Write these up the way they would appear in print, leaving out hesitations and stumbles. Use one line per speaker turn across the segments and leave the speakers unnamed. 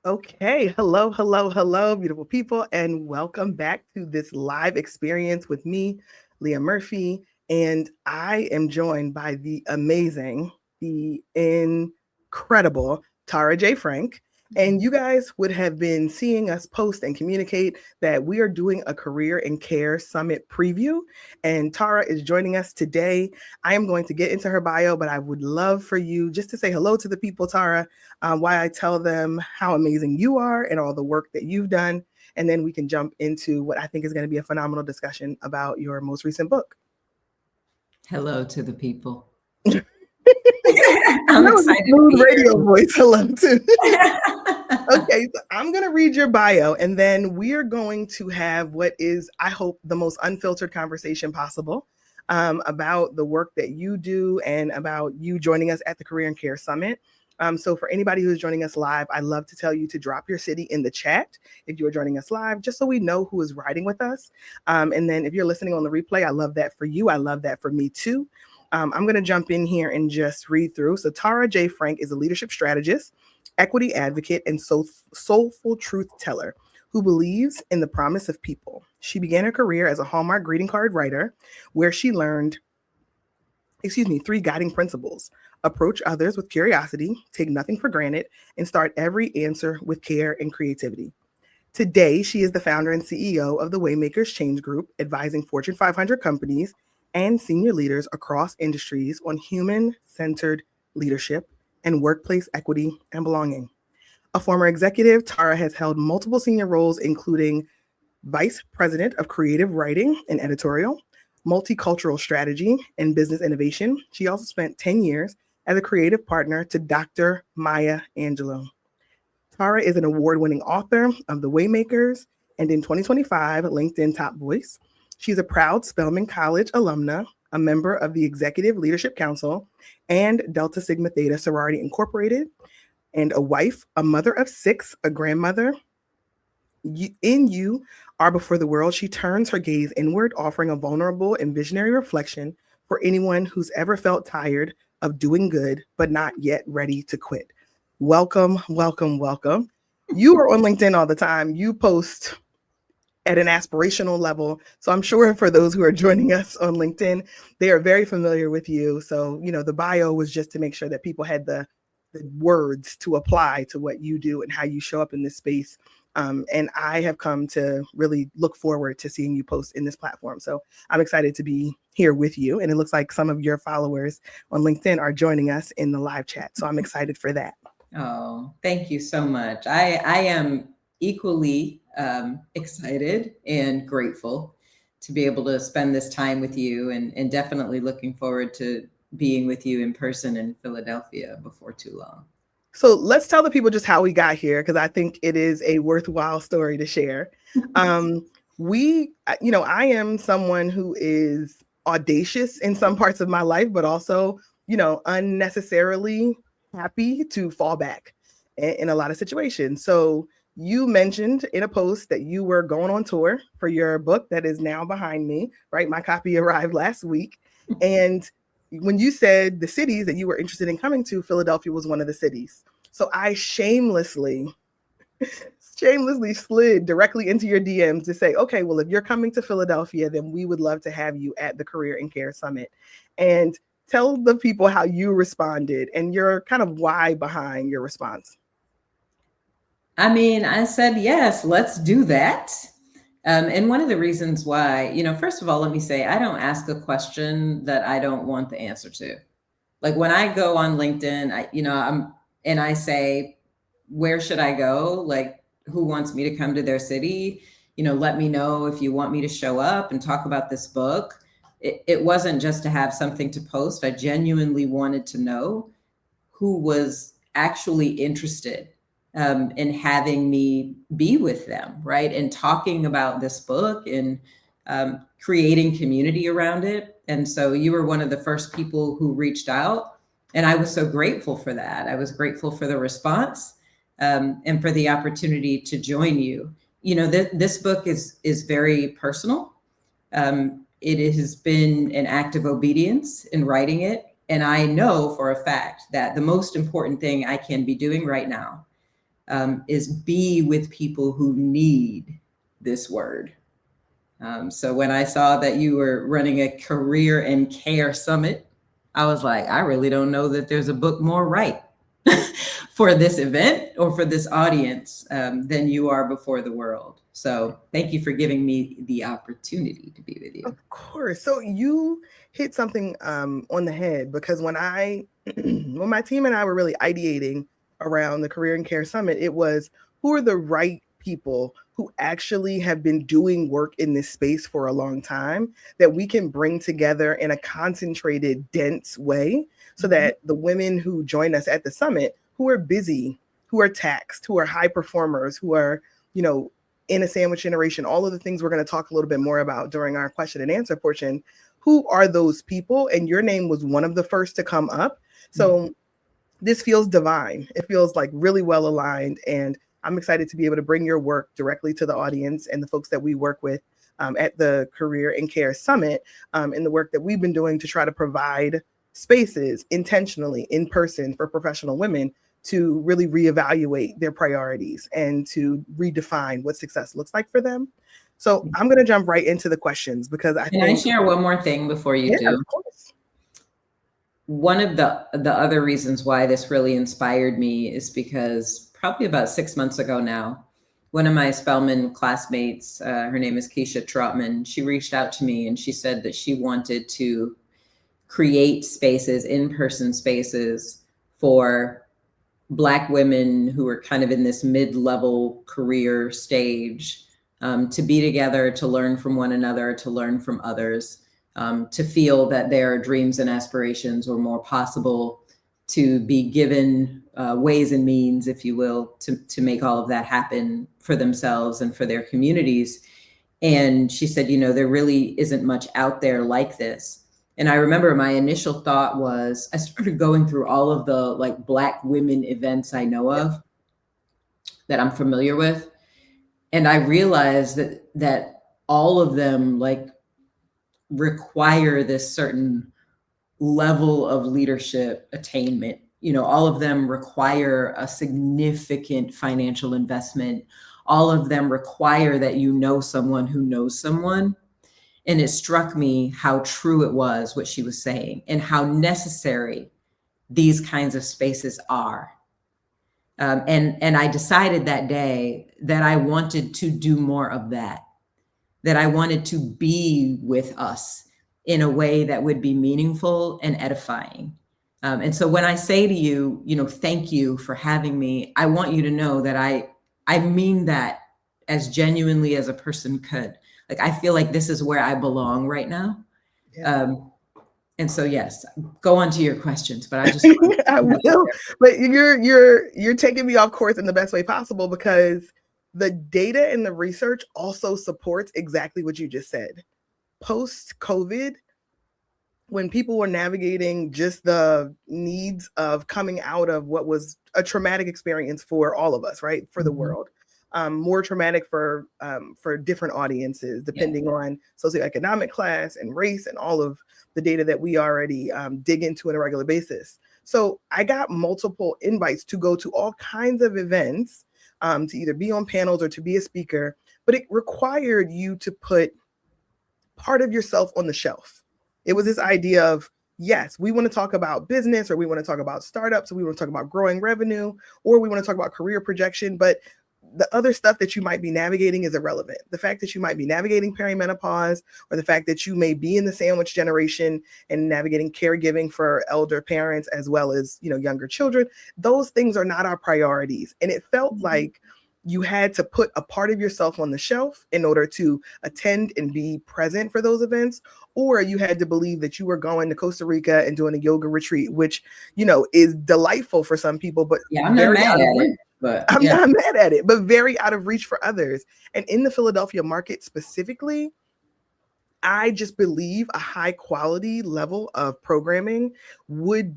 Okay, hello, hello, hello, beautiful people, and welcome back to this live experience with me, Leah Murphy. And I am joined by the amazing, the incredible Tara Jaye Frank. And you guys would have been seeing us post and communicate that we are doing a Career and Care Summit preview. And Tara is joining us today. I am going to get into her bio, but I would love for you just to say hello to the people, Tara, why I tell them how amazing you are and all the work that you've done. And then we can jump into what I think is going to be a phenomenal discussion about your most recent book.
Hello to the people.
That
I'm
was a
excited to
smooth
be
radio voice. Hello, too.
here.
Okay, so I'm going to read your bio, and then we are going to have what is, I hope, the most unfiltered conversation possible about the work that you do and about you joining us at the Career and Care Summit. So, for anybody who's joining us live, I'd love to tell you to drop your city in the chat if you are joining us live, just so we know who is riding with us. And then if you're listening on the replay, I love that for you. I love that for me too. I'm going to jump in here and just read through. So, Tara Jaye Frank is a leadership strategist, equity advocate, and soulful truth teller who believes in the promise of people. She began her career as a Hallmark greeting card writer, where she learned, three guiding principles: approach others with curiosity, take nothing for granted, and start every answer with care and creativity. Today, she is the founder and CEO of the Waymakers Change Group, advising Fortune 500 companies and senior leaders across industries on human centered leadership and workplace equity and belonging. A former executive, Tara has held multiple senior roles, including Vice President of Creative Writing and Editorial, Multicultural Strategy, and Business Innovation. She also spent 10 years as a creative partner to Dr. Maya Angelou. Tara is an award winning author of The Waymakers and in 2025, LinkedIn Top Voice. She's a proud Spelman College alumna, a member of the Executive Leadership Council and Delta Sigma Theta Sorority Incorporated, and a wife, a mother of six, a grandmother. In you are before the world, she turns her gaze inward, offering a vulnerable and visionary reflection for anyone who's ever felt tired of doing good but not yet ready to quit. Welcome, welcome, welcome. You are on LinkedIn all the time. You post at an aspirational level. So I'm sure for those who are joining us on LinkedIn, they are very familiar with you. So, the bio was just to make sure that people had the words to apply to what you do and how you show up in this space. And I have come to really look forward to seeing you post in this platform. So I'm excited to be here with you. And it looks like some of your followers on LinkedIn are joining us in the live chat. So I'm excited for that.
Oh, thank you so much. I am equally excited and grateful to be able to spend this time with you, and definitely looking forward to being with you in person in Philadelphia before too long.
So let's tell the people just how we got here, because I think it is a worthwhile story to share. Um, I am someone who is audacious in some parts of my life, but also, unnecessarily happy to fall back in a lot of situations. So you mentioned in a post that you were going on tour for your book that is now behind me, right? My copy arrived last week. And when you said the cities that you were interested in coming to, Philadelphia was one of the cities. So I shamelessly slid directly into your DMs to say, okay, well, if you're coming to Philadelphia, then we would love to have you at the Career and Care Summit. And tell the people how you responded and your kind of why behind your response.
I mean, I said, yes, let's do that. And one of the reasons why, first of all, let me say, I don't ask a question that I don't want the answer to. Like when I go on LinkedIn, and I say, where should I go? Like, who wants me to come to their city? Let me know if you want me to show up and talk about this book. It wasn't just to have something to post. I genuinely wanted to know who was actually interested in having me be with them, right? And talking about this book and creating community around it. And so you were one of the first people who reached out. And I was so grateful for that. I was grateful for the response and for the opportunity to join you. This book is very personal. It has been an act of obedience in writing it. And I know for a fact that the most important thing I can be doing right now is be with people who need this word. So when I saw that you were running a career and care summit, I was like, I really don't know that there's a book more right for this event or for this audience than You Are Before the World. So thank you for giving me the opportunity to be with you.
Of course. So you hit something on the head, because when when my team and I were really ideating around the Career and Care Summit, it was, who are the right people who actually have been doing work in this space for a long time that we can bring together in a concentrated, dense way, so that the women who join us at the summit, who are busy, who are taxed, who are high performers, who are, in a sandwich generation, all of the things we're going to talk a little bit more about during our question and answer portion, who are those people? And your name was one of the first to come up. So this feels divine. It feels like really well aligned. And I'm excited to be able to bring your work directly to the audience and the folks that we work with at the Career and Care Summit, in the work that we've been doing to try to provide spaces intentionally in person for professional women to really reevaluate their priorities and to redefine what success looks like for them. So I'm going to jump right into the questions, because
Can I share one more thing before you do?
Of course.
One of the other reasons why this really inspired me is because probably about 6 months ago now, one of my Spelman classmates, her name is Keisha Trotman, she reached out to me and she said that she wanted to create spaces, in-person spaces, for Black women who are kind of in this mid-level career stage, to be together, to learn from one another, to learn from others, to feel that their dreams and aspirations were more possible, to be given ways and means, if you will, to make all of that happen for themselves and for their communities. And she said, there really isn't much out there like this. And I remember my initial thought was, I started going through all of the Black women events I know of that I'm familiar with. And I realized that all of them require this certain level of leadership attainment. All of them require a significant financial investment. All of them require that you know someone who knows someone. And it struck me how true it was, what she was saying, and how necessary these kinds of spaces are. And I decided that day that I wanted to do more of that I wanted to be with us in a way that would be meaningful and edifying. And so when I say to you, thank you for having me, I want you to know that I mean that as genuinely as a person could. I feel like this is where I belong right now. Yeah. And so, yes, go on to your questions, but I just
I will. But you're taking me off course in the best way possible, because the data and the research also supports exactly what you just said. Post-COVID, when people were navigating just the needs of coming out of what was a traumatic experience for all of us, right? For the world. More traumatic for different audiences, depending on socioeconomic class and race and all of the data that we already dig into on a regular basis. So I got multiple invites to go to all kinds of events, to either be on panels or to be a speaker, but it required you to put part of yourself on the shelf. It was this idea of, yes, we want to talk about business, or we want to talk about startups, or we want to talk about growing revenue, or we want to talk about career projection, but the other stuff that you might be navigating is irrelevant. The fact that you might be navigating perimenopause, or the fact that you may be in the sandwich generation and navigating caregiving for elder parents as well as, younger children, those things are not our priorities. And it felt like you had to put a part of yourself on the shelf in order to attend and be present for those events, or you had to believe that you were going to Costa Rica and doing a yoga retreat, which, is delightful for some people, but
I'm not mad at it. But
I'm not mad at it, but very out of reach for others. And in the Philadelphia market specifically, I just believe a high quality level of programming would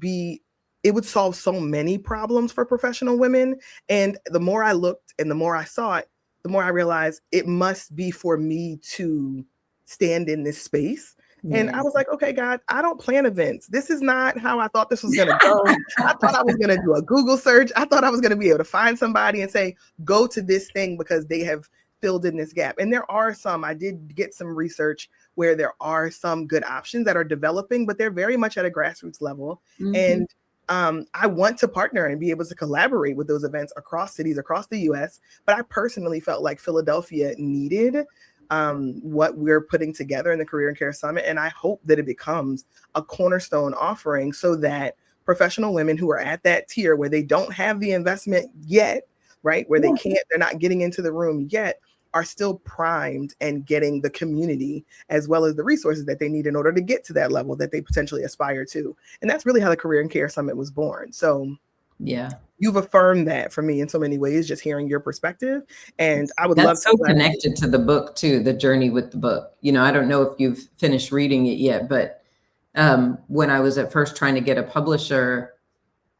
solve so many problems for professional women. And the more I looked and the more I saw it, the more I realized it must be for me to stand in this space. And
Yeah.
I was like, okay, God, I don't plan events. This is not how I thought this was going to go. I thought I was going to do a Google search. I thought I was going to be able to find somebody and say, go to this thing because they have filled in this gap. And there are some, I did get some research where there are some good options that are developing, but they're very much at a grassroots level.
Mm-hmm.
And I want to partner and be able to collaborate with those events across cities, across the US. But I personally felt like Philadelphia needed what we're putting together in the Career and Care Summit. And I hope that it becomes a cornerstone offering so that professional women who are at that tier where they don't have the investment yet, right? Where they can't, they're not getting into the room yet, are still primed and getting the community as well as the resources that they need in order to get to that level that they potentially aspire to. And that's really how the Career and Care Summit was born. So
yeah,
you've affirmed that for me in so many ways, just hearing your perspective. And I would love
that's
to
so connected to the book too, the journey with the book. You know, I don't know if you've finished reading it yet, but when I was at first trying to get a publisher,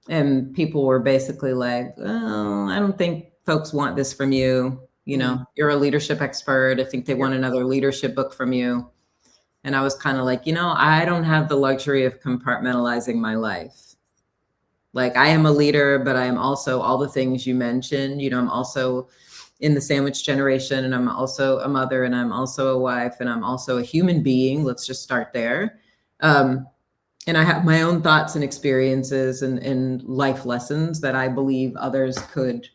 and people were basically like, oh, I don't think folks want this from you. You know, you're a leadership expert. I think they want another leadership book from you. And I was kind of like, you know, I don't have the luxury of compartmentalizing my life. Like, I am a leader, but I am also all the things you mentioned. You know, I'm also in the sandwich generation, and I'm also a mother, and I'm also a wife, and I'm also a human being. Let's just start there. And I have my own thoughts and experiences and life lessons that I believe others could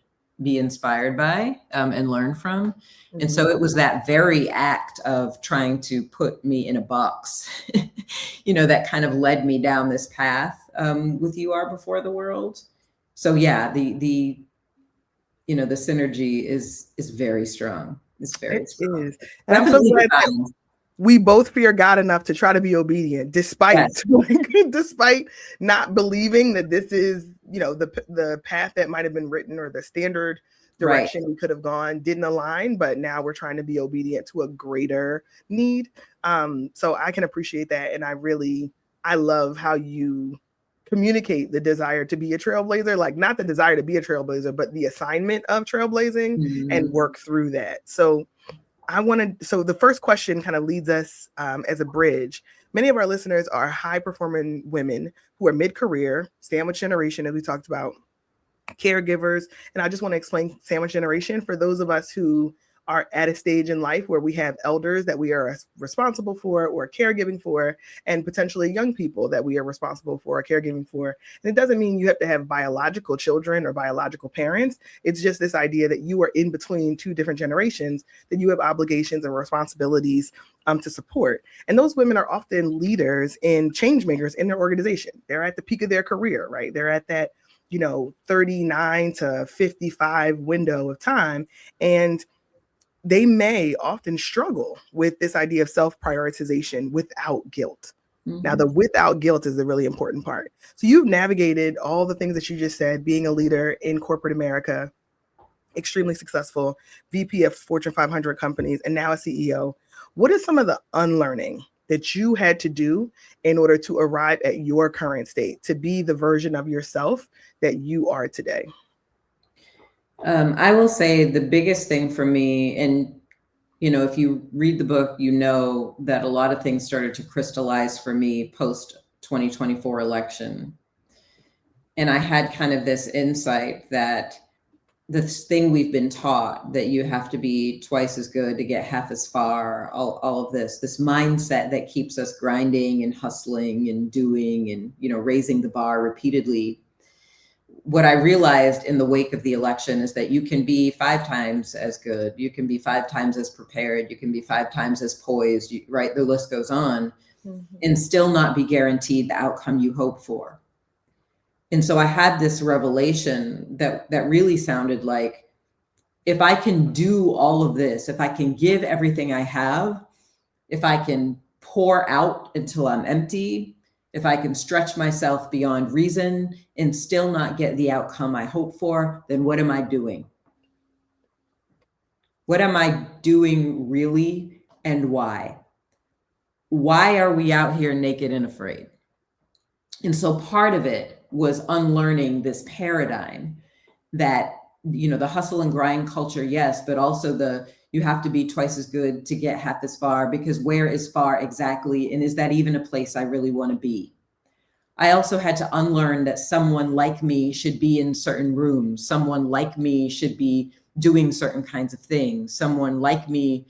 be inspired by and learn from. Mm-hmm. And so it was that very act of trying to put me in a box, you know, that kind of led me down this path with You Are Before the World. So yeah, the you know, the synergy is very strong. It's very strong.
Is. And I'm so glad that we both fear God enough to try to be obedient, despite despite not believing that this is, you know, the path that might have been written or the standard direction we could have gone didn't align. But now we're trying to be obedient to a greater need. So I can appreciate that, and I love how you communicate the desire to be a trailblazer, like not the desire to be a trailblazer, but the assignment of trailblazing and work through that. So so the first question kind of leads us as a bridge. Many of our listeners are high performing women who are mid-career, sandwich generation, as we talked about, caregivers. And I just want to explain sandwich generation for those of us who are at a stage in life where we have elders that we are responsible for or caregiving for, and potentially young people that we are responsible for or caregiving for. And it doesn't mean you have to have biological children or biological parents. It's just this idea that you are in between two different generations, that you have obligations and responsibilities to support. And those women are often leaders and change makers in their organization. They're at the peak of their career, right? They're at that, you know, 39 to 55 window of time. And they may often struggle with this idea of self-prioritization without guilt. Mm-hmm. Now, the without guilt is the really important part. So you've navigated all the things that you just said, being a leader in corporate America, extremely successful, VP of Fortune 500 companies, and now a CEO. What is some of the unlearning that you had to do in order to arrive at your current state, to be the version of yourself that you are today?
I will say the biggest thing for me, and, you know, if you read the book, you know that a lot of things started to crystallize for me post 2024 election. And I had kind of this insight that this thing we've been taught, that you have to be twice as good to get half as far, all of this mindset that keeps us grinding and hustling and doing and, you know, raising the bar repeatedly. What I realized in the wake of the election is that you can be 5 times as good, you can be 5 times as prepared, you can be 5 times as poised, right? The list goes on, and still not be guaranteed the outcome you hope for. And so I had this revelation that really sounded like, if I can do all of this, if I can give everything I have, if I can pour out until I'm empty, if I can stretch myself beyond reason and still not get the outcome I hope for, then what am I doing? What am I doing really, and why? Why are we out here naked and afraid? And so part of it was unlearning this paradigm that the hustle and grind culture, yes, but also you have to be twice as good to get half as far, because where is far exactly? And is that even a place I really want to be? I also had to unlearn that someone like me should be in certain rooms. Someone like me should be doing certain kinds of things. Someone like me,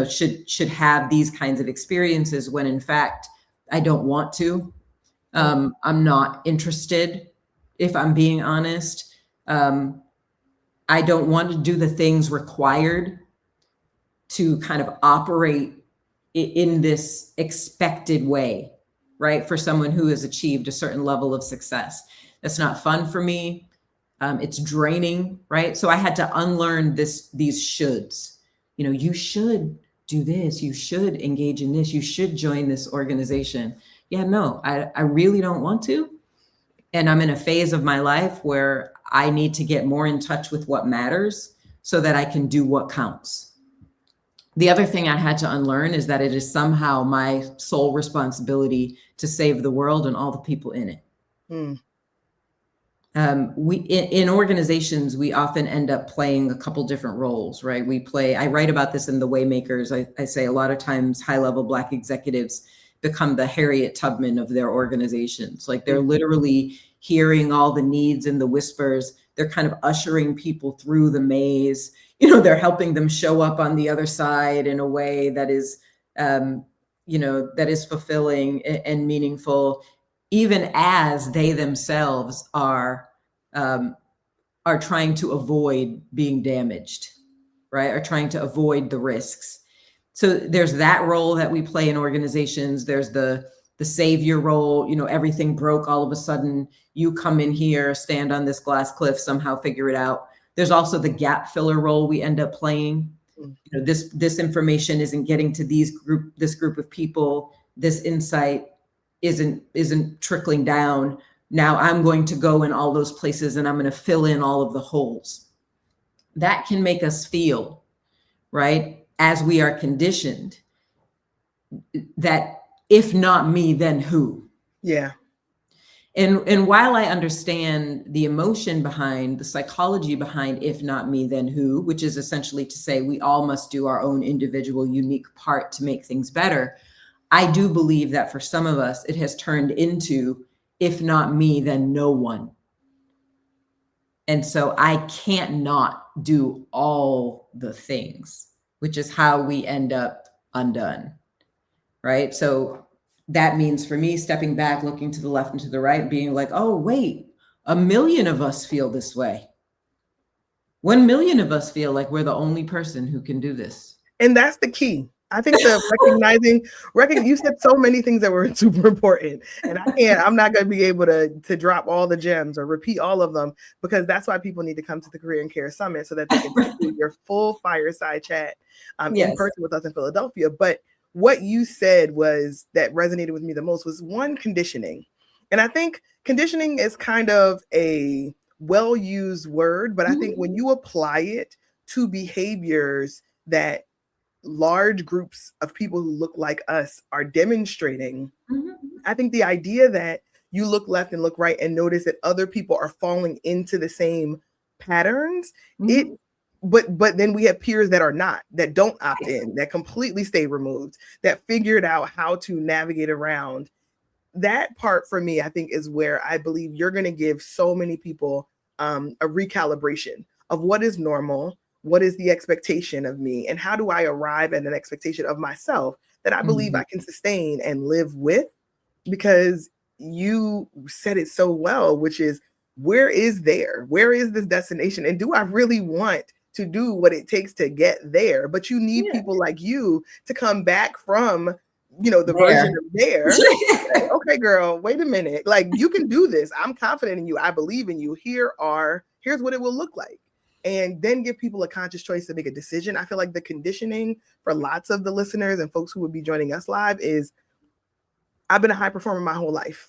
should have these kinds of experiences, when in fact, I don't want to. I'm not interested, if I'm being honest. I don't want to do the things required to kind of operate in this expected way, right? For someone who has achieved a certain level of success. That's not fun for me. It's draining, right? So I had to unlearn these shoulds. You should do this. You should engage in this. You should join this organization. Yeah, no, I really don't want to. And I'm in a phase of my life where I need to get more in touch with what matters so that I can do what counts. The other thing I had to unlearn is that it is somehow my sole responsibility to save the world and all the people in it. In organizations, we often end up playing a couple different roles, right? I write about this in The Waymakers. I say a lot of times high-level Black executives become the Harriet Tubman of their organizations. Like, they're literally hearing all the needs and the whispers. They're kind of ushering people through the maze. They're helping them show up on the other side in a way that is, that is fulfilling and meaningful, even as they themselves are trying to avoid being damaged, right? Are trying to avoid the risks. So there's that role that we play in organizations. There's the savior role. Everything broke all of a sudden. You come in here, stand on this glass cliff, somehow figure it out. There's also the gap filler role we end up playing. This information isn't getting to this group of people. This insight isn't trickling down. Now I'm going to go in all those places and I'm going to fill in all of the holes. That can make us feel, right, as we are conditioned, that if not me, then who?
Yeah.
And while I understand the emotion behind, the psychology behind if not me, then who, which is essentially to say we all must do our own individual, unique part to make things better, I do believe that for some of us, it has turned into if not me, then no one. And so I can't not do all the things, which is how we end up undone, right? So that means for me, stepping back, looking to the left and to the right, being like, oh, wait, 1 million of us feel this way. 1 million of us feel like we're the only person who can do this.
And that's the key. I think you said so many things that were super important, and I'm not going to be able to drop all the gems or repeat all of them, because that's why people need to come to the Career and Care Summit so that they can take your full fireside chat in person with us in Philadelphia. But what you said was that resonated with me the most was one, conditioning. And I think conditioning is kind of a well-used word, but I think when you apply it to behaviors that large groups of people who look like us are demonstrating, I think the idea that you look left and look right and notice that other people are falling into the same patterns, but then we have peers that are not, that don't opt in, that completely stay removed, that figured out how to navigate around. That part for me, I think, is where I believe you're going to give so many people a recalibration of what is normal, what is the expectation of me, and how do I arrive at an expectation of myself that I believe I can sustain and live with? Because you said it so well, which is, where is this destination? And do I really want to do what it takes to get there? But you need people like you to come back from, the version of there. Like, okay, girl, wait a minute. Like, you can do this. I'm confident in you. I believe in you. Here's what it will look like. And then give people a conscious choice to make a decision. I feel like the conditioning for lots of the listeners and folks who would be joining us live is, I've been a high performer my whole life.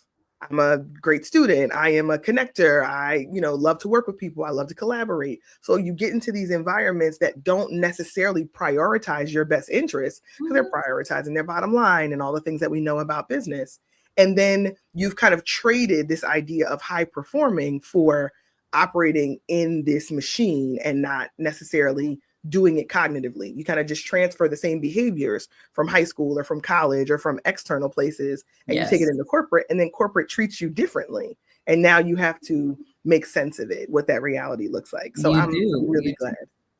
I'm a great student. I am a connector. I, love to work with people. I love to collaborate. So you get into these environments that don't necessarily prioritize your best interests, because they're prioritizing their bottom line and all the things that we know about business. And then you've kind of traded this idea of high performing for operating in this machine and not necessarily doing it cognitively. You kind of just transfer the same behaviors from high school or from college or from external places, and you take it into corporate, and then corporate treats you differently. And now you have to make sense of it, what that reality looks like. So I'm really glad.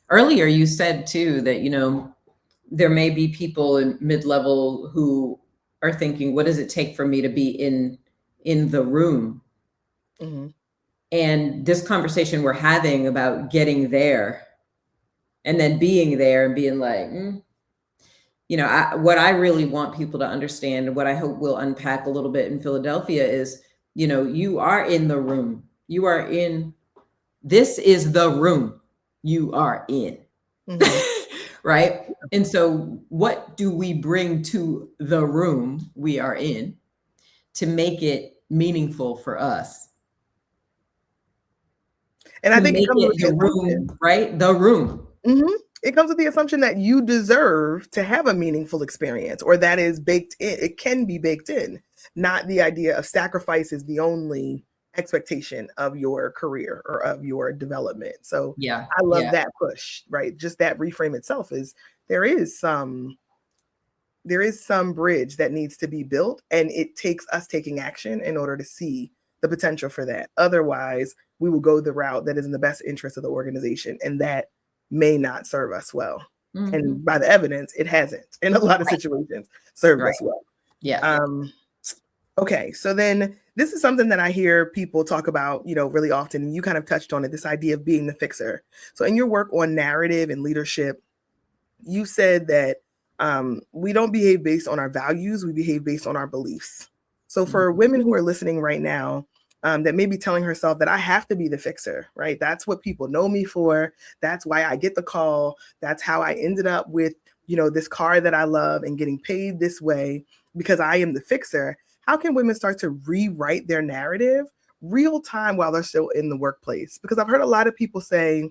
Earlier, you said too that, there may be people in mid-level who are thinking, what does it take for me to be in the room?
Mm-hmm.
And this conversation we're having about getting there and then being there and being like, what I really want people to understand, and what I hope we'll unpack a little bit in Philadelphia is, you are in the room. This is the room you are in. Mm-hmm. Right? And so what do we bring to the room we are in to make it meaningful for us?
And I think it comes with
the room, right? The room.
Mm-hmm. It comes with the assumption that you deserve to have a meaningful experience, or that is baked in. It can be baked in, not the idea of sacrifice is the only expectation of your career or of your development. So
yeah,
I love that push, right? Just that reframe itself is there is some bridge that needs to be built, and it takes us taking action in order to see the potential for that. Otherwise, we will go the route that is in the best interest of the organization, and that may not serve us well. Mm-hmm. And by the evidence, it hasn't in a lot of situations served us well.
Yeah.
Okay. So then this is something that I hear people talk about, really often. And you kind of touched on it, this idea of being the fixer. So in your work on narrative and leadership, you said that we don't behave based on our values. We behave based on our beliefs. So for women who are listening right now, that may be telling herself that I have to be the fixer, right? That's what people know me for. That's why I get the call. That's how I ended up with, this car that I love and getting paid this way because I am the fixer. How can women start to rewrite their narrative real time while they're still in the workplace? Because I've heard a lot of people say,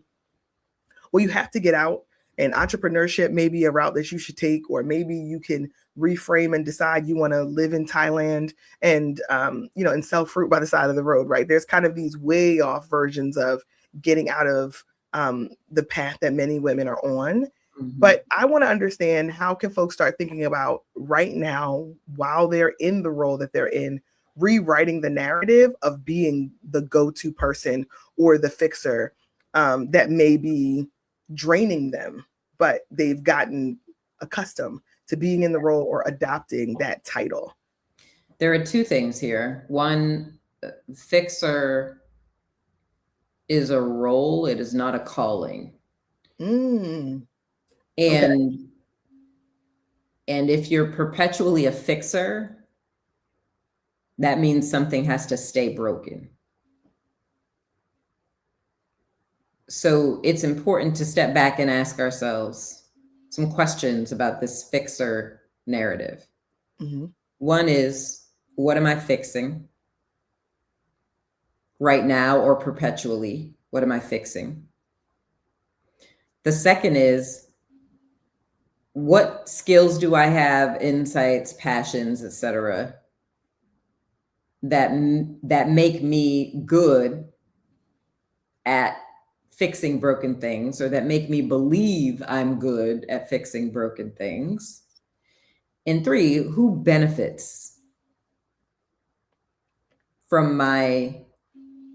well, you have to get out, and entrepreneurship may be a route that you should take, or maybe you can reframe and decide you want to live in Thailand and, and sell fruit by the side of the road, right? There's kind of these way off versions of getting out of the path that many women are on. Mm-hmm. But I want to understand, how can folks start thinking about right now, while they're in the role that they're in, rewriting the narrative of being the go-to person or the fixer that may be draining them, but they've gotten accustomed to being in the role or adopting that title?
There are two things here. One, fixer is a role. It is not a calling. And if you're perpetually a fixer, that means something has to stay broken. So it's important to step back and ask ourselves some questions about this fixer narrative. Mm-hmm. One is, what am I fixing right now or perpetually? What am I fixing? The second is, what skills do I have, insights, passions, etc., that make me good at fixing broken things, or that make me believe I'm good at fixing broken things? And three, who benefits from my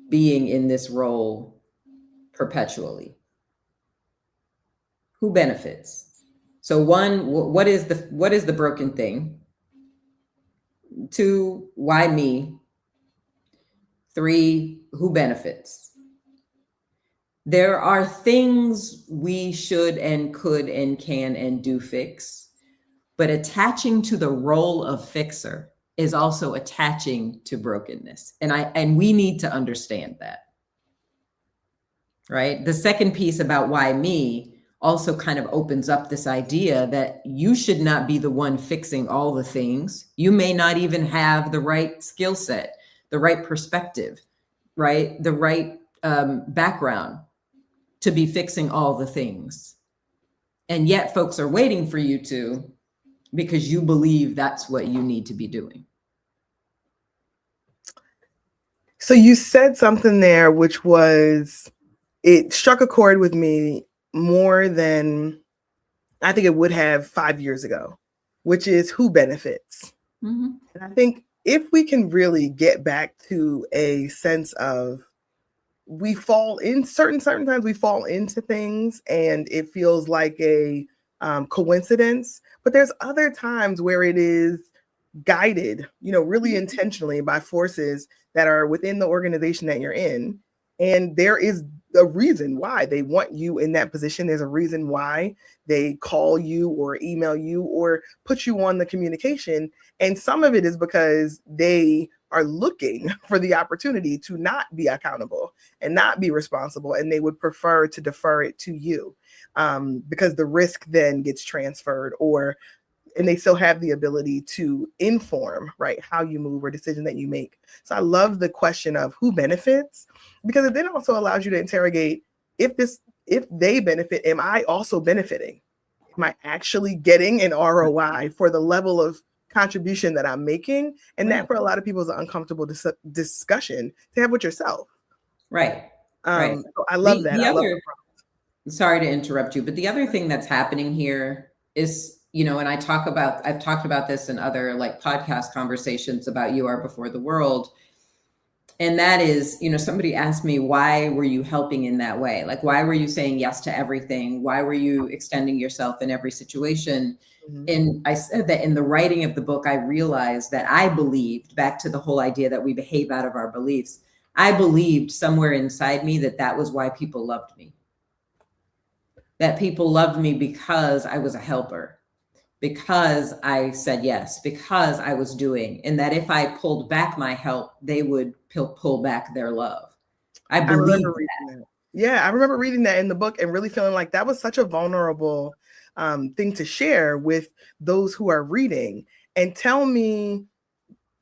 being in this role perpetually? Who benefits? So one, what is the broken thing? Two, why me? Three, who benefits? There are things we should and could and can and do fix, but attaching to the role of fixer is also attaching to brokenness. And we need to understand that, right? The second piece about why me also kind of opens up this idea that you should not be the one fixing all the things. You may not even have the right skill set, the right perspective, right? The right background to be fixing all the things. And yet folks are waiting for you to, because you believe that's what you need to be doing.
So you said something there, which was, it struck a chord with me more than I think it would have 5 years ago, which is who benefits.
Mm-hmm.
And I think if we can really get back to a sense of, we fall in certain times, we fall into things and it feels like a coincidence, but there's other times where it is guided, really intentionally by forces that are within the organization that you're in. And there is a reason why they want you in that position. There's a reason why they call you or email you or put you on the communication. And some of it is because they are looking for the opportunity to not be accountable and not be responsible. And they would prefer to defer it to you, because the risk then gets transferred, or and they still have the ability to inform, right, how you move or decision that you make. So I love the question of who benefits, because it then also allows you to interrogate, if they benefit, am I also benefiting? Am I actually getting an ROI for the level of contribution that I'm making? And
Right.
that for a lot of people is an uncomfortable discussion to have with yourself.
Right. Right.
So I love
The
that.
the
I love
other Sorry to interrupt you, but the other thing that's happening here is, and I've talked about this in other like podcast conversations about You Are Before the World. And that is, somebody asked me, why were you helping in that way? Like, why were you saying yes to everything? Why were you extending yourself in every situation?
Mhm.
And I said that in the writing of the book, I realized that I believed, back to the whole idea that we behave out of our beliefs, I believed somewhere inside me that that was why people loved me. That people loved me because I was a helper, because I said yes, because I was doing, and that if I pulled back my help, they would pull back their love. I
I remember
believe
reading that. Yeah, I remember reading that in the book and really feeling like that was such a vulnerable thing to share with those who are reading. And tell me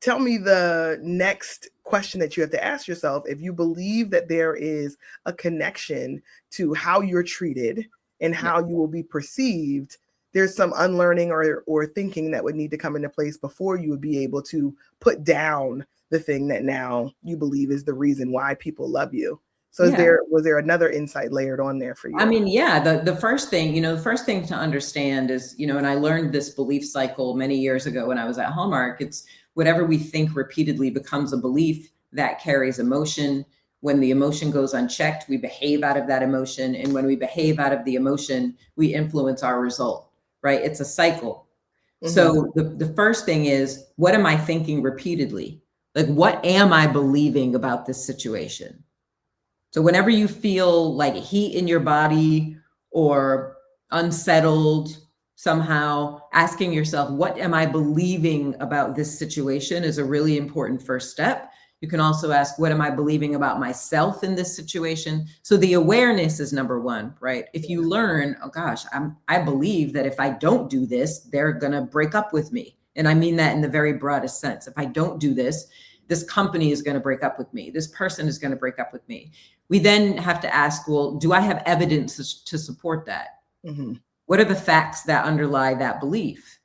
the next question that you have to ask yourself. If you believe that there is a connection to how you're treated and
yeah,
how you will be perceived, there's some unlearning or thinking that would need to come into place before you would be able to put down the thing that now you believe is the reason why people love you. So
yeah.
was there another insight layered on there for
I
you?
mean, yeah, the first thing, the first thing to understand is, and I learned this belief cycle many years ago when I was at Hallmark. It's whatever we think repeatedly becomes a belief that carries emotion. When the emotion goes unchecked, we behave out of that emotion. And when we behave out of the emotion, we influence our result, right? It's a cycle.
Mm-hmm.
So the first thing is, what am I thinking repeatedly? Like, what am I believing about this situation? So whenever you feel like heat in your body or unsettled somehow, asking yourself, what am I believing about this situation, is a really important first step. You can also ask, what am I believing about myself in this situation? So the awareness is number one, right? If you learn, oh gosh, I believe that if I don't do this, they're going to break up with me. And I mean that in the very broadest sense. If I don't do this, this company is going to break up with me. This person is going to break up with me. We then have to ask, well, do I have evidence to support that?
Mm-hmm.
What are the facts that underlie that belief?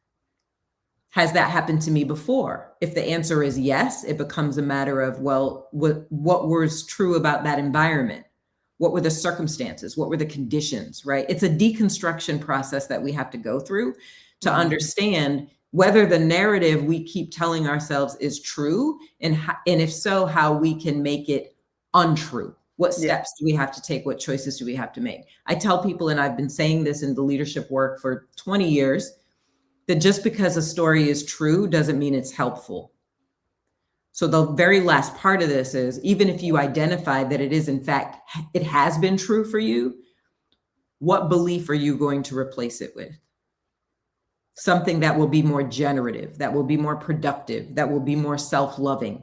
Has that happened to me before? If the answer is yes, it becomes a matter of, well, what was true about that environment? What were the circumstances? What were the conditions, right? It's a deconstruction process that we have to go through to
Mm-hmm.
understand whether the narrative we keep telling ourselves is true, and if so, how we can make it untrue. What
Yeah.
steps do we have to take? What choices do we have to make? I tell people, and I've been saying this in the leadership work for 20 years, that just because a story is true doesn't mean it's helpful. So the very last part of this is, even if you identify that it is, in fact, it has been true for you, what belief are you going to replace it with? Something that will be more generative, that will be more productive, that will be more self-loving.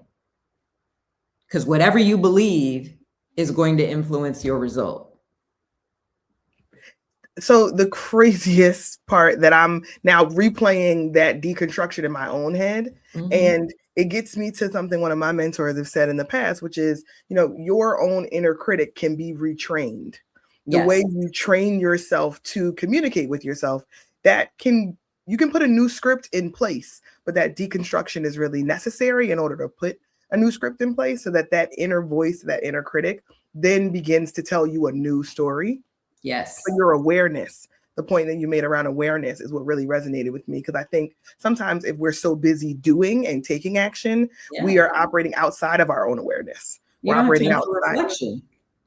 Because whatever you believe is going to influence your result.
So the craziest part that I'm now replaying that deconstruction in my own head,
Mm-hmm.
and it gets me to something one of my mentors have said in the past, which is, your own inner critic can be retrained. The
Yes.
way you train yourself to communicate with yourself, you can put a new script in place, but that deconstruction is really necessary in order to put a new script in place so that that inner voice, that inner critic, then begins to tell you a new story.
Yes.
But your awareness, the point that you made around awareness is what really resonated with me, because I think sometimes if we're so busy doing and taking action, we
Yeah.
are operating outside of our own awareness.
You
We're
don't have
operating
time for
outside.
reflection.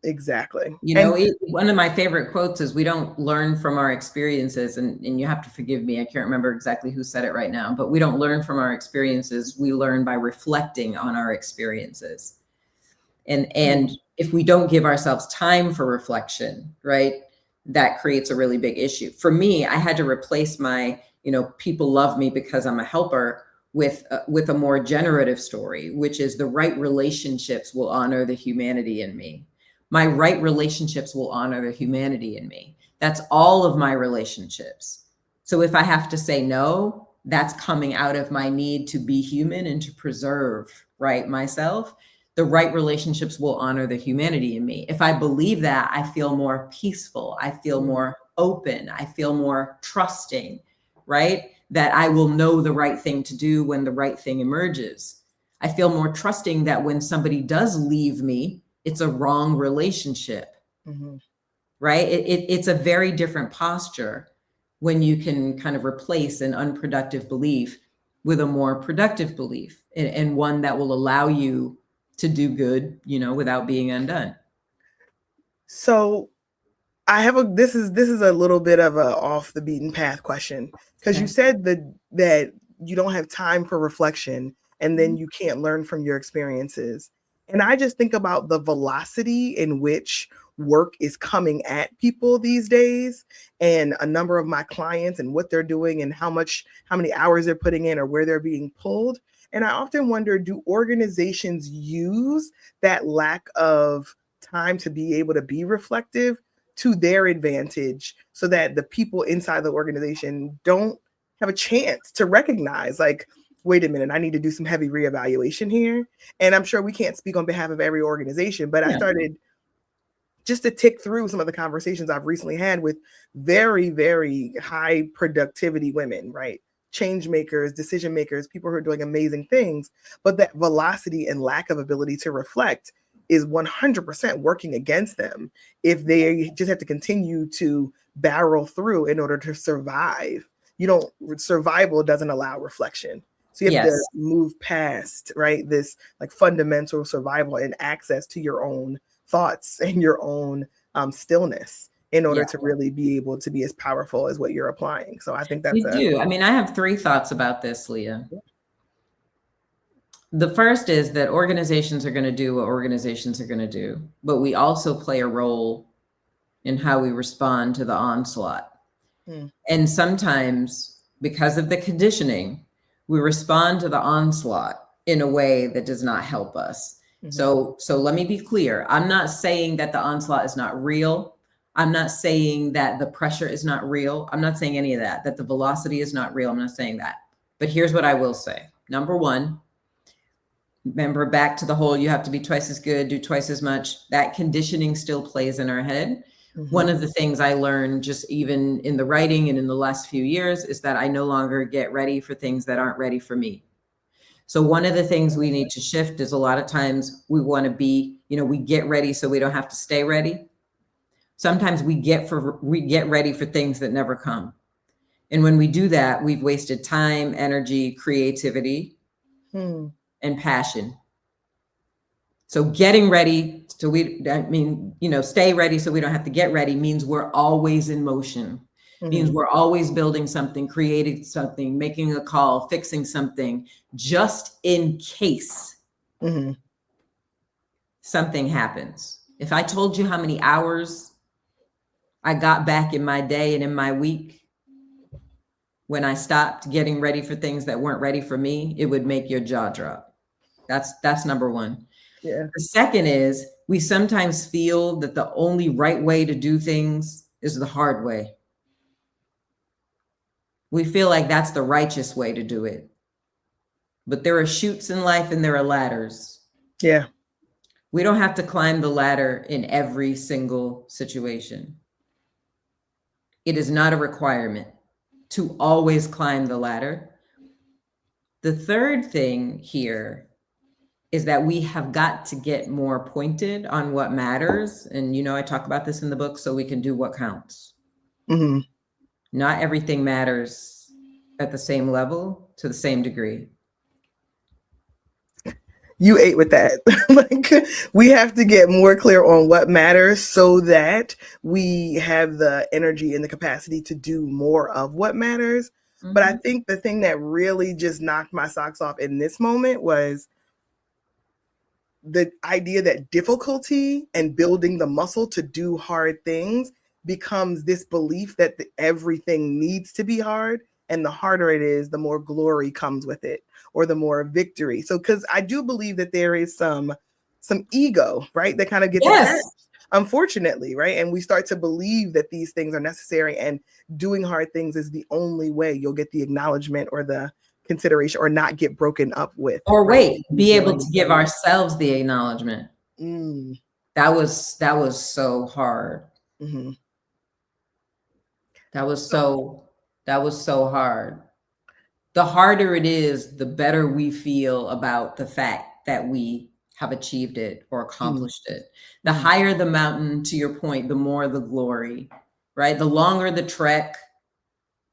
Exactly.
You
And
know, one of my favorite quotes is, we don't learn from our experiences. And you have to forgive me, I can't remember exactly who said it right now, but we don't learn from our experiences. We learn by reflecting on our experiences. And if we don't give ourselves time for reflection, right, that creates a really big issue. For me, I had to replace my, people love me because I'm a helper, with a more generative story, which is, the right relationships will honor the humanity in me. My right relationships will honor the humanity in me. That's all of my relationships. So if I have to say no, that's coming out of my need to be human and to preserve, right, myself. The right relationships will honor the humanity in me. If I believe that, I feel more peaceful. I feel more open. I feel more trusting, right? That I will know the right thing to do when the right thing emerges. I feel more trusting that when somebody does leave me, it's a wrong relationship, right? It's a very different posture when you can kind of replace an unproductive belief with a more productive belief, and one that will allow you to do good, without being undone.
so I have this is a little bit of a off the beaten path question, because you
Okay.
said that you don't have time for reflection and then you can't learn from your experiences. And I just think about the velocity in which work is coming at people these days, and a number of my clients and what they're doing and how many hours they're putting in or where they're being pulled. And I often wonder, do organizations use that lack of time to be able to be reflective to their advantage, so that the people inside the organization don't have a chance to recognize, like, wait a minute, I need to do some heavy reevaluation here? And I'm sure we can't speak on behalf of every organization, but I
Yeah.
started just to tick through some of the conversations I've recently had with very, very high productivity women, right? Change makers, decision makers, people who are doing amazing things. But that velocity and lack of ability to reflect is 100% working against them if they just have to continue to barrel through in order to survive. Survival doesn't allow reflection. So you have
Yes.
to move past, right, this like fundamental survival and access to your own thoughts and your own stillness in order
Yeah.
to really be able to be as powerful as what you're applying. So I think that's
You do. I mean, I have 3 thoughts about this, Leah.
Yeah.
The first is that organizations are going to do what organizations are going to do, but we also play a role in how we respond to the onslaught. And sometimes, because of the conditioning, we respond to the onslaught in a way that does not help us. So let me be clear. I'm not saying that the onslaught is not real. I'm not saying that the pressure is not real. I'm not saying any of that the velocity is not real. I'm not saying that. But here's what I will say. Number one, remember, back to the whole, you have to be twice as good, do twice as much. That conditioning still plays in our head. One of the things I learned just even in the writing and in the last few years is that I no longer get ready for things that aren't ready for me. So one of the things we need to shift is, a lot of times we want to be, we get ready so we don't have to stay ready. Sometimes we get ready for things that never come. And when we do that, we've wasted time, energy, creativity, and passion. So getting ready, stay ready so we don't have to get ready, means we're always in motion. Means we're always building something, creating something, making a call, fixing something, just in case something happens. If I told you how many hours I got back in my day and in my week when I stopped getting ready for things that weren't ready for me, it would make your jaw drop. That's number one.
Yeah.
The second is, we sometimes feel that the only right way to do things is the hard way. We feel like that's the righteous way to do it. But there are chutes in life and there are ladders.
Yeah.
We don't have to climb the ladder in every single situation. It is not a requirement to always climb the ladder. The third thing here is that we have got to get more pointed on what matters. And, I talk about this in the book, so we can do what counts.
Mm-hmm.
Not everything matters at the same level to the same degree.
You ate with that. Like, we have to get more clear on what matters so that we have the energy and the capacity to do more of what matters. Mm-hmm. But I think the thing that really just knocked my socks off in this moment was the idea that difficulty and building the muscle to do hard things becomes this belief that everything needs to be hard, and the harder it is, the more glory comes with it, or the more victory. So, because I do believe that there is some ego, right, that kind of gets attached, unfortunately, right? And we start to believe that these things are necessary, and doing hard things is the only way you'll get the acknowledgement or the consideration, or not get broken up with,
or right? Be able to give ourselves the acknowledgement. That was so hard. Mm-hmm. That was so hard. The harder it is, the better we feel about the fact that we have achieved it or accomplished it. The higher the mountain, to your point, the more the glory, right? The longer the trek,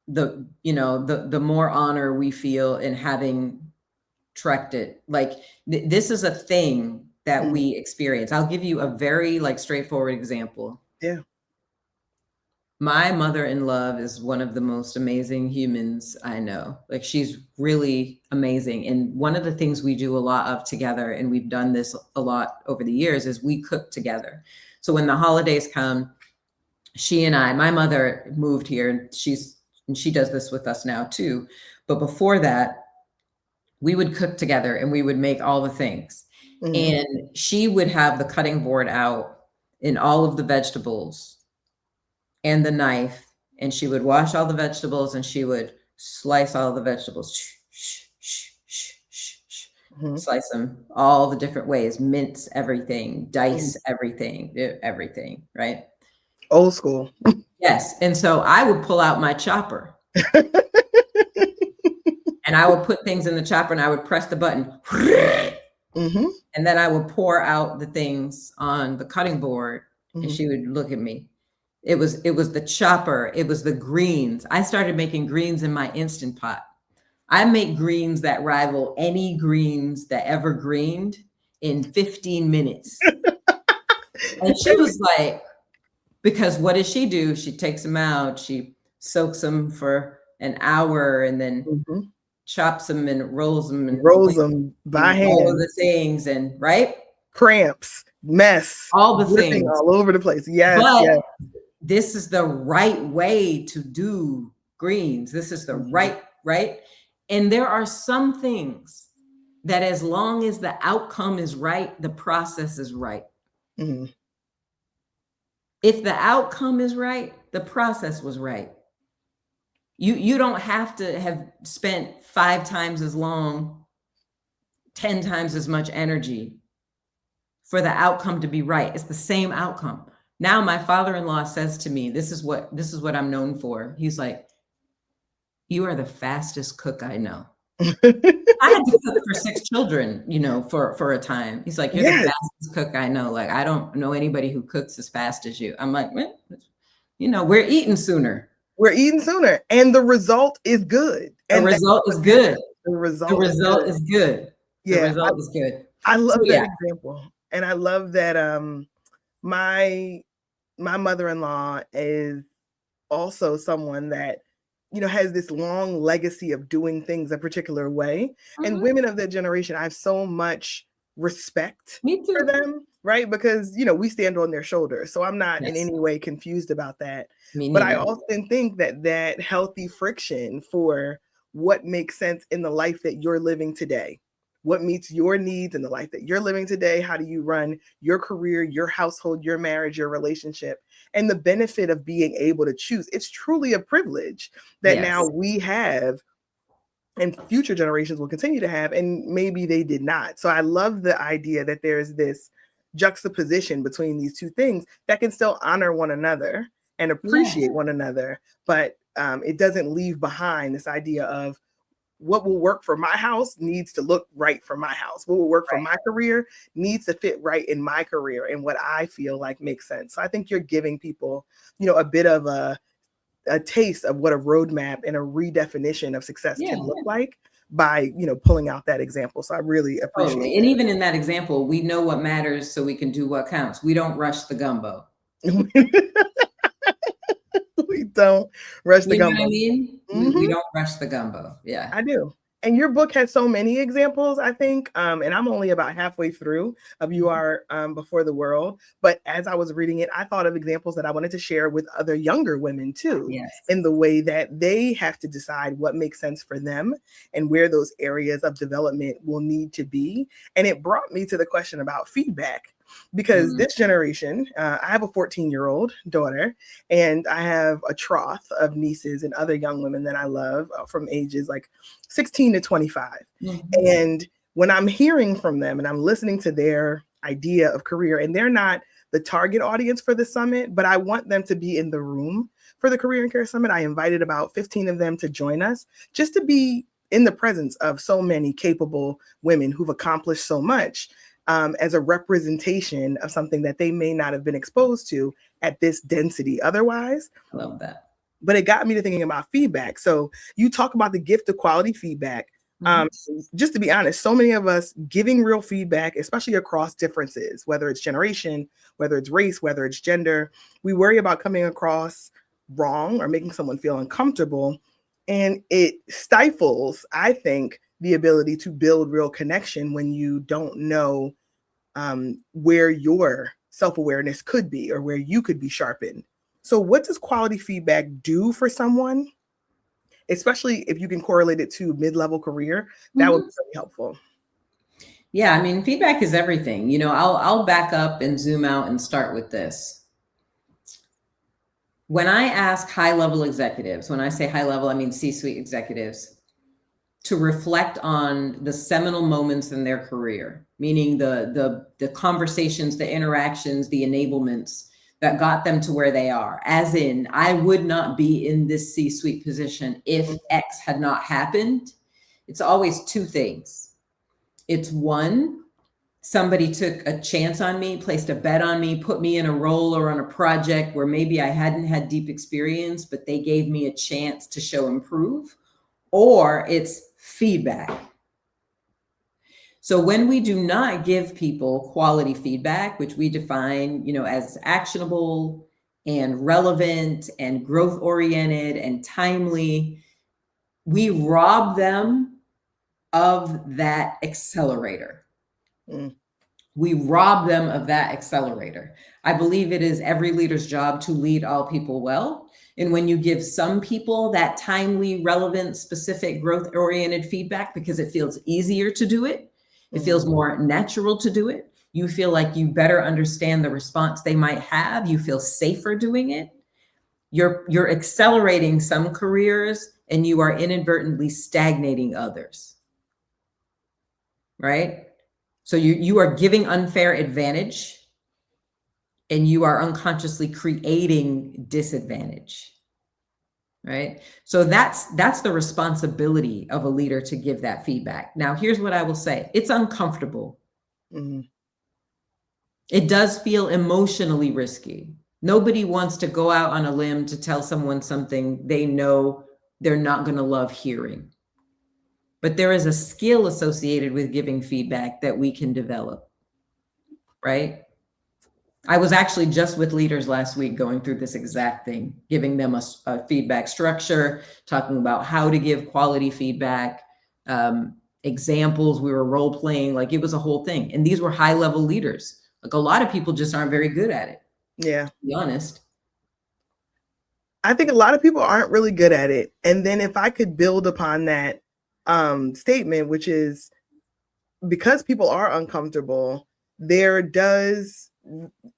the more honor we feel in having trekked it. Like this is a thing that we experience. I'll give you a very straightforward example.
Yeah.
My mother-in-law is one of the most amazing humans I know. Like, she's really amazing. And one of the things we do a lot of together, and we've done this a lot over the years, is we cook together. So when the holidays come, my mother moved here, and she does this with us now too. But before that, we would cook together and we would make all the things. And she would have the cutting board out in all of the vegetables and the knife, and she would wash all the vegetables and she would slice all the vegetables, slice them all the different ways, mince everything, dice everything, right?
Old school.
Yes. And so I would pull out my chopper and I would put things in the chopper and I would press the button. And then I would pour out the things on the cutting board and she would look at me. It was the chopper. It was the greens. I started making greens in my Instant Pot. I make greens that rival any greens that ever greened in 15 minutes. And she was like, because what does she do? She takes them out. She soaks them for an hour and then chops them and rolls them
by hand.
All of the things, and right?
Cramps, mess,
all the things
all over the place. Yes,
but
yes.
This is the right way to do greens. This is the right. And there are some things that as long as the outcome is right, the process is right. If the outcome is right, the process was right. You don't have to have spent 5 times as long, 10 times as much energy for the outcome to be right. It's the same outcome. Now my father-in-law says to me, this is what I'm known for. He's like, you are the fastest cook I know. I had to cook for 6 children, for a time. He's like, you're the fastest cook I know. Like, I don't know anybody who cooks as fast as you. I'm like, we're eating sooner.
We're eating sooner. And the result is good.
The result is good.
The result
is good.
Yeah.
The result is good.
I love that example. And I love that my mother-in-law is also someone that, has this long legacy of doing things a particular way. And women of that generation, I have so much respect for them, right? Because, we stand on their shoulders. So I'm not in any way confused about that. But I often think that healthy friction for what makes sense in the life that you're living today, what meets your needs in the life that you're living today, how do you run your career, your household, your marriage, your relationship, and the benefit of being able to choose. It's truly a privilege that now we have, and future generations will continue to have, and maybe they did not. So I love the idea that there's this juxtaposition between these two things that can still honor one another and appreciate one another, but it doesn't leave behind this idea of what will work for my house needs to look right for my house. What will work for my career needs to fit right in my career and what I feel like makes sense. So I think you're giving people, a bit of a taste of what a roadmap and a redefinition of success can look like by, pulling out that example. So I really appreciate
Totally. And even in that example, we know what matters so we can do what counts. We don't rush the gumbo.
We don't rush the
You know
gumbo.
what I mean? We
Mhm.
don't rush the gumbo. Yeah.
I do. And your book has so many examples, I think. And I'm only about halfway through of You Are Before the World. But as I was reading it, I thought of examples that I wanted to share with other younger women too,
Yes.
in the way that they have to decide what makes sense for them and where those areas of development will need to be. And it brought me to the question about feedback. Because this generation, I have a 14-year-old daughter, and I have a trough of nieces and other young women that I love from ages like 16 to 25. And when I'm hearing from them and I'm listening to their idea of career, and they're not the target audience for the summit, but I want them to be in the room for the Career and Care Summit. I invited about 15 of them to join us just to be in the presence of so many capable women who've accomplished so much. As a representation of something that they may not have been exposed to at this density otherwise.
I love that.
But it got me to thinking about feedback. So you talk about the gift of quality feedback. Just to be honest, so many of us giving real feedback, especially across differences, whether it's generation, whether it's race, whether it's gender, we worry about coming across wrong or making someone feel uncomfortable. And it stifles, I think, the ability to build real connection when you don't know where your self-awareness could be or where you could be sharpened. So what does quality feedback do for someone? Especially if you can correlate it to mid-level career, that would be really helpful.
Yeah, I mean, feedback is everything. I'll back up and zoom out and start with this. When I ask high-level executives, when I say high level, I mean C-suite executives, to reflect on the seminal moments in their career, meaning the conversations, the interactions, the enablements that got them to where they are. As in, I would not be in this C-suite position if X had not happened. It's always two things. It's one, somebody took a chance on me, placed a bet on me, put me in a role or on a project where maybe I hadn't had deep experience, but they gave me a chance to show improve. Or it's feedback. So when we do not give people quality feedback, which we define, as actionable and relevant and growth oriented and timely, we rob them of that accelerator. We rob them of that accelerator. I believe it is every leader's job to lead all people well. And when you give some people that timely, relevant, specific, growth-oriented feedback because it feels easier to do it, it feels more natural to do it, you feel like you better understand the response they might have, you feel safer doing it, you're accelerating some careers and you are inadvertently stagnating others, right? So you are giving unfair advantage and you are unconsciously creating disadvantage, right? So that's the responsibility of a leader to give that feedback. Now, here's what I will say. It's uncomfortable. It does feel emotionally risky. Nobody wants to go out on a limb to tell someone something they know they're not going to love hearing. But there is a skill associated with giving feedback that we can develop, right? I was actually just with leaders last week going through this exact thing, giving them a feedback structure, talking about how to give quality feedback, examples. We were role playing, like it was a whole thing. And these were high level leaders. Like a lot of people just aren't very good at it.
Yeah.
To be honest.
I think a lot of people aren't really good at it. And then if I could build upon that statement, which is because people are uncomfortable, it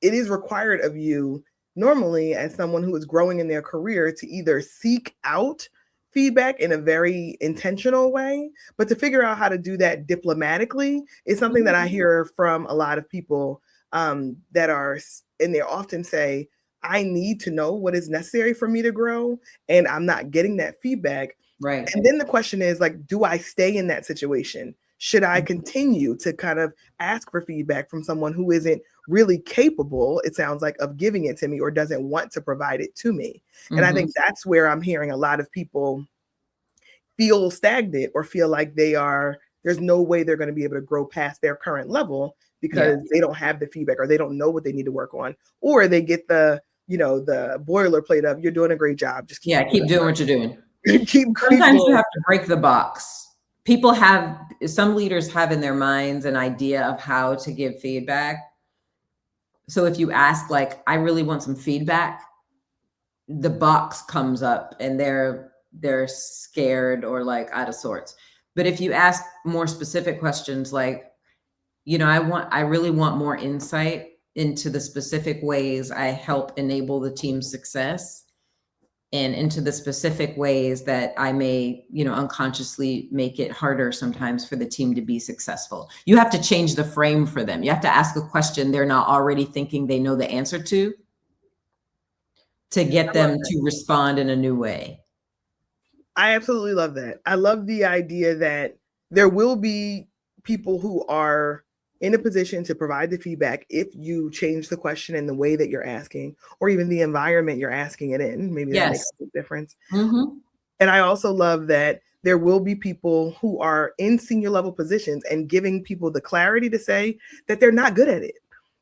is required of you normally as someone who is growing in their career to either seek out feedback in a very intentional way, but to figure out how to do that diplomatically is something that I hear from a lot of people and they often say, I need to know what is necessary for me to grow, and I'm not getting that feedback.
Right.
And then the question is like, do I stay in that situation? Should I continue to kind of ask for feedback from someone who isn't really capable, it sounds like, of giving it to me or doesn't want to provide it to me? And I think that's where I'm hearing a lot of people feel stagnant or feel like there's no way they're going to be able to grow past their current level because they don't have the feedback or they don't know what they need to work on, or they get the boilerplate of, you're doing a great job, just keep
doing what you're doing.
keep
Sometimes you
doing.
have to break the box. Some leaders have in their minds an idea of how to give feedback. So if you ask, like, I really want some feedback, the box comes up and they're scared or like out of sorts. But if you ask more specific questions, like, I really want more insight into the specific ways I help enable the team's success, and into the specific ways that I may, unconsciously make it harder sometimes for the team to be successful. You have to change the frame for them. You have to ask a question they're not already thinking they know the answer to get them to respond in a new way.
I absolutely love that. I love the idea that there will be people who are in a position to provide the feedback if you change the question in the way that you're asking, or even the environment you're asking it in. Maybe that makes a big difference. And I also love that there will be people who are in senior level positions and giving people the clarity to say that they're not good at it.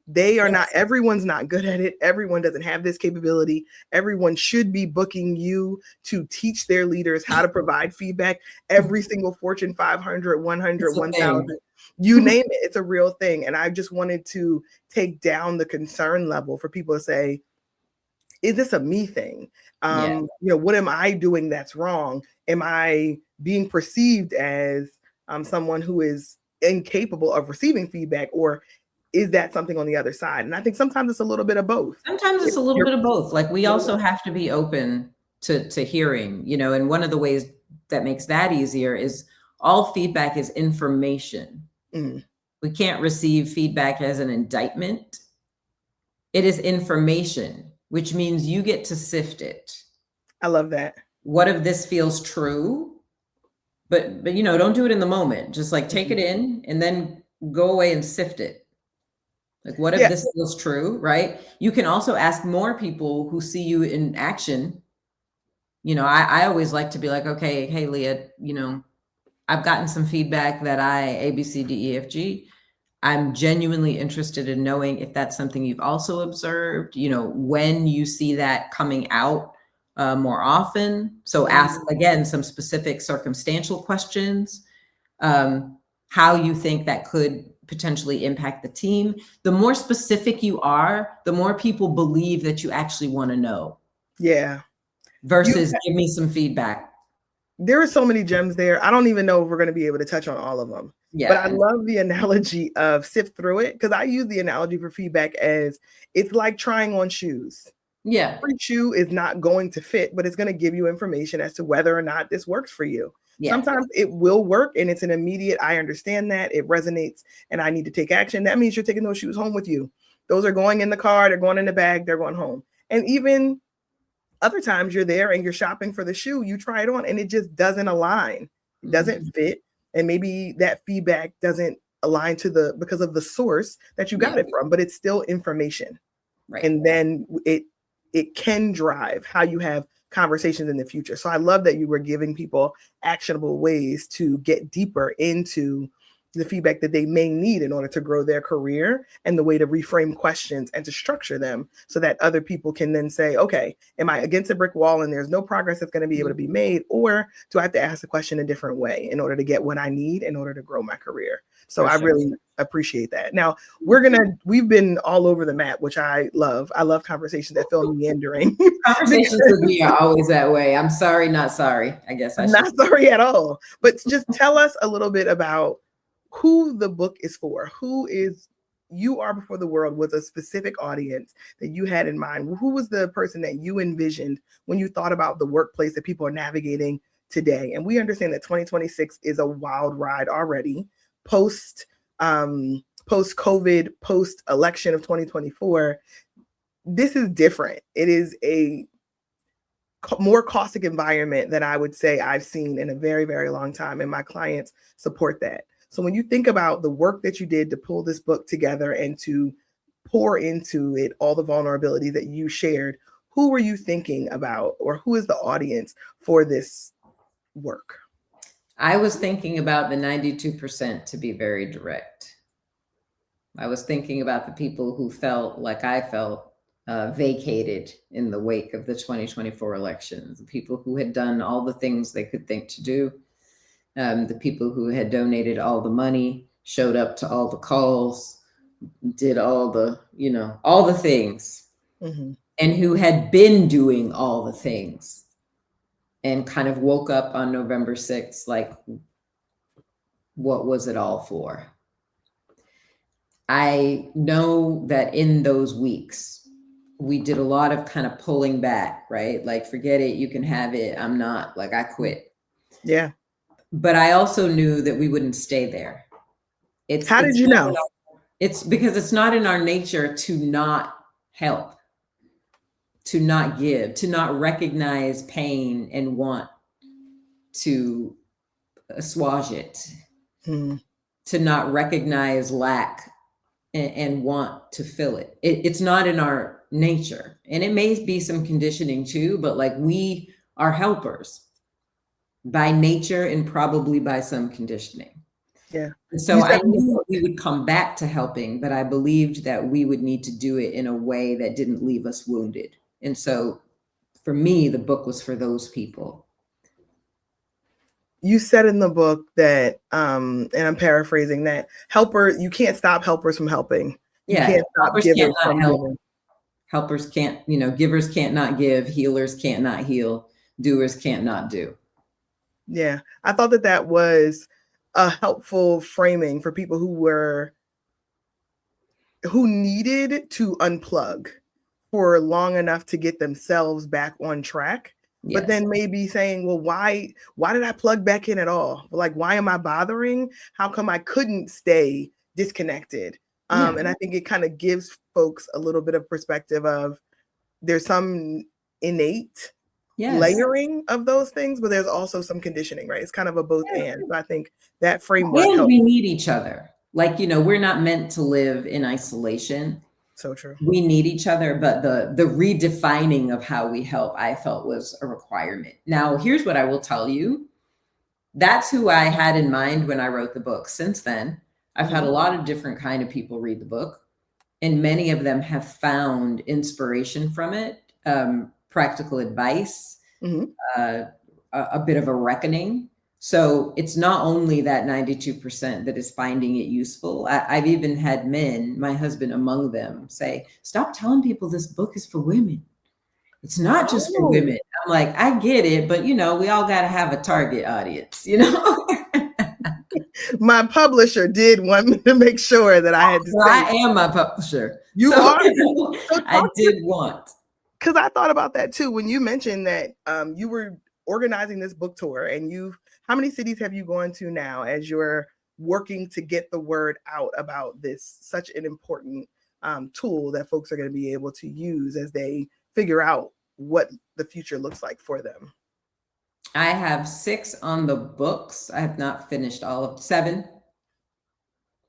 They are not, everyone's not good at it. Everyone doesn't have this capability. Everyone should be booking you to teach their leaders how to provide feedback. Every single Fortune 500, 100, 1000, you name it, it's a real thing. And I just wanted to take down the concern level for people to say, is this a me thing? What am I doing that's wrong? Am I being perceived as someone who is incapable of receiving feedback, or is that something on the other side? And I think sometimes it's a little bit of both.
Sometimes it's a little bit of both. Like, we also have to be open to hearing, and one of the ways that makes that easier is all feedback is information. We can't receive feedback as an indictment. It is information, which means you get to sift it.
I love that.
What if this feels true? But don't do it in the moment. Just like take it in and then go away and sift it. Like, what if this feels true, right? You can also ask more people who see you in action. I always like to be like, okay, hey, Leah, I've gotten some feedback that A, B, C, D, E, F, G. I'm genuinely interested in knowing if that's something you've also observed, when you see that coming out more often. So ask, again, some specific circumstantial questions, how you think that could potentially impact the team. The more specific you are, the more people believe that you actually want to know.
Yeah.
Versus give me some feedback.
There are so many gems there. I don't even know if we're going to be able to touch on all of them. Yeah. But I love the analogy of sift through it, because I use the analogy for feedback as it's like trying on shoes.
Yeah.
Every shoe is not going to fit, but it's going to give you information as to whether or not this works for you. Yeah. Sometimes it will work and it's an immediate, I understand that, it resonates and I need to take action. That means you're taking those shoes home with you. Those are going in the car, they're going in the bag, they're going home. And even other times you're there and you're shopping for the shoe, you try it on and it just doesn't align. It doesn't fit. And maybe that feedback doesn't align because of the source that you got it from, but it's still information. Right. And then it can drive how you have conversations in the future. So I love that you were giving people actionable ways to get deeper into the feedback that they may need in order to grow their career, and the way to reframe questions and to structure them so that other people can then say, okay, am I against a brick wall and there's no progress that's going to be able to be made? Or do I have to ask the question a different way in order to get what I need in order to grow my career? So I really appreciate that. Now we've been all over the map, which I love. I love conversations that feel meandering.
Conversations with me are always that way. I'm sorry, not sorry. I guess I should.
Not sorry at all. But just tell us a little bit about who the book is for. You Are Before the World was a specific audience that you had in mind. Who was the person that you envisioned when you thought about the workplace that people are navigating today? And we understand that 2026 is a wild ride already. Post COVID, post election of 2024, this is different. It is a more caustic environment than I would say I've seen in a very, very long time. And my clients support that. So when you think about the work that you did to pull this book together and to pour into it all the vulnerability that you shared, who were you thinking about, or who is the audience for this work?
I was thinking about the 92%, to be very direct. I was thinking about the people who felt like I felt vacated in the wake of the 2024 elections, the people who had done all the things they could think to do, the people who had donated all the money, showed up to all the calls, did all the, all the things, and who had been doing all the things and kind of woke up on November 6th, like, what was it all for? I know that in those weeks, we did a lot of kind of pulling back, right? Like, forget it, you can have it. I'm not, like, I quit.
Yeah.
But I also knew that we wouldn't stay there.
How did you know?
It's because it's not in our nature to not help, to not give, to not recognize pain and want to assuage it, to not recognize lack and want to fill it. It's not in our nature. And it may be some conditioning too, but like, we are helpers by nature and probably by some conditioning.
Yeah.
And so I knew we would come back to helping, but I believed that we would need to do it in a way that didn't leave us wounded. And so for me, the book was for those people.
You said in the book that, and I'm paraphrasing, that you can't stop helpers from helping. You can't stop givers from giving.
Helpers can't, givers can't not give, healers can't not heal, doers can't not do.
Yeah. I thought that was a helpful framing for people who needed to unplug for long enough to get themselves back on track. Yes. But then maybe saying, well, why did I plug back in at all? Like, why am I bothering? How come I couldn't stay disconnected? And I think it kind of gives folks a little bit of perspective of there's some innate layering of those things, but there's also some conditioning, right? It's kind of a both and. So I think that framework helps.
We need each other. Like, we're not meant to live in isolation.
So true.
We need each other, but the redefining of how we help, I felt, was a requirement. Now, here's what I will tell you. That's who I had in mind when I wrote the book. Since then, I've had a lot of different kind of people read the book, and many of them have found inspiration from it, practical advice, a bit of a reckoning. So it's not only that 92% that is finding it useful. I've even had men, my husband among them, say, stop telling people this book is for women. It's not just for women. I'm like, I get it, but we all got to have a target audience,
My publisher did want me to make sure that I had to
say, I am my publisher.
You are?
I did want.
Because I thought about that too. When you mentioned that you were organizing this book tour, and how many cities have you gone to now as you're working to get the word out about this, such an important tool that folks are going to be able to use as they figure out what the future looks like for them?
I have 6 on the books. I have not finished 7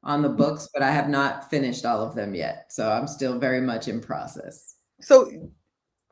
on the books, but I have not finished all of them yet. So I'm still very much in process.
So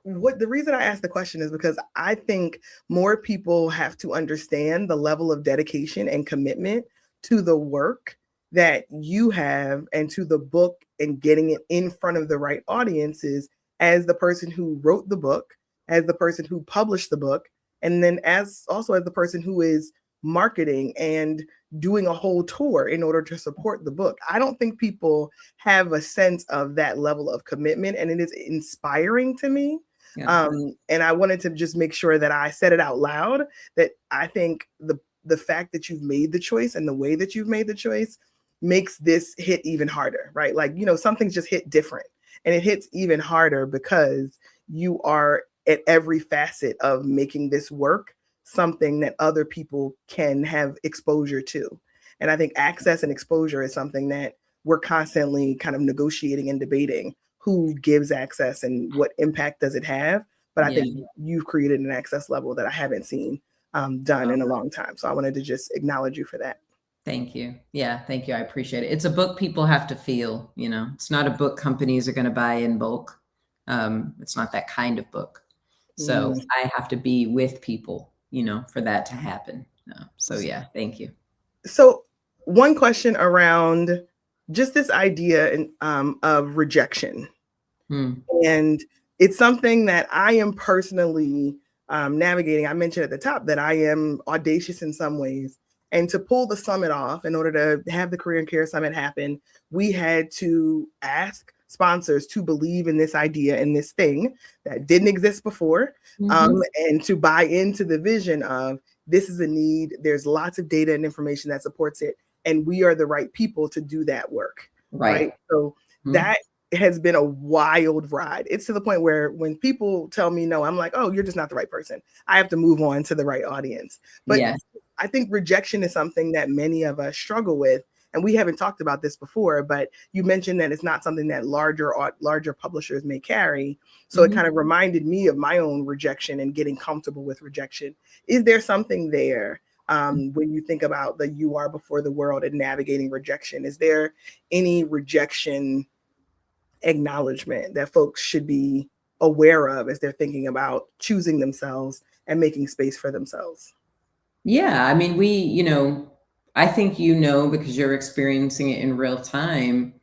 the reason I asked the question is because I think more people have to understand the level of dedication and commitment to the work that you have and to the book and getting it in front of the right audiences, as the person who wrote the book, as the person who published the book, and then also as the person who is marketing and doing a whole tour in order to support the book. I don't think people have a sense of that level of commitment, and it is inspiring to me. Yeah. And I wanted to just make sure that I said it out loud, that I think the fact that you've made the choice and the way that you've made the choice makes this hit even harder, right? Like, some things just hit different, and it hits even harder because you are at every facet of making this work something that other people can have exposure to. And I think access and exposure is something that we're constantly kind of negotiating and debating. Who gives access and what impact does it have? but I think you've created an access level that I haven't seen done in a long time. So I wanted to just acknowledge you for that.
Thank you. Yeah, thank you. I appreciate it. It's a book people have to feel, you know, it's not a book companies are going to buy in bulk. It's not that kind of book. So I have to be with people, you know, for that to happen. So yeah, thank you.
So one question around just this idea of rejection. And it's something that I am personally navigating. I mentioned at the top that I am audacious in some ways. And to pull the summit off, in order to have the Career and Care Summit happen, we had to ask sponsors to believe in this idea and this thing that didn't exist before, and to buy into the vision of this is a need. There's lots of data and information that supports it, and we are the right people to do that work. Right. So that has been a wild ride. It's to the point where when people tell me no, I'm like, oh, you're just not the right person. I have to move on to the right audience. But I think rejection is something that many of us struggle with. And we haven't talked about this before, but you mentioned that it's not something that larger publishers may carry. So it kind of reminded me of my own rejection and getting comfortable with rejection. Is there something there when you think about the You Are Before the World and navigating rejection? Is there any rejection acknowledgement that folks should be aware of as they're thinking about choosing themselves and making space for themselves?
Yeah, I mean, I think because you're experiencing it in real time.